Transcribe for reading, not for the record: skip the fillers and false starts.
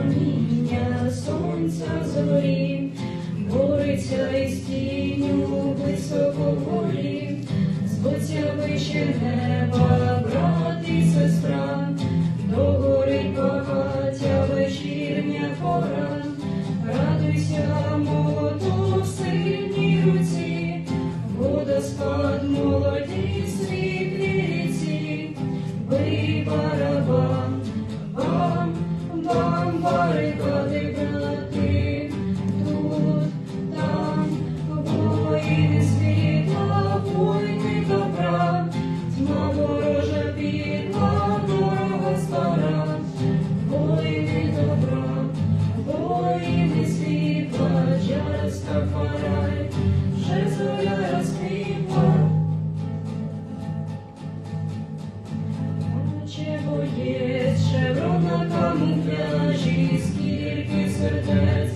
проміння сонця зорі, бореться із тінню високо вгорі, звуться вище неба, брат і сестра, догорить багаття вечірня пора, радуйся, молото в сильній руці, водоспад молоді світлі ріці, бий барабан, бам, бам, барикади брати, тут, там, воїни світла, воїни добра, тьма ворожа підла, дорога стара, воїни добра, воїни світла, час Тафарай, вже зоря розквітла. Наче боєць, шеврон на камуфляжі, скільки сердець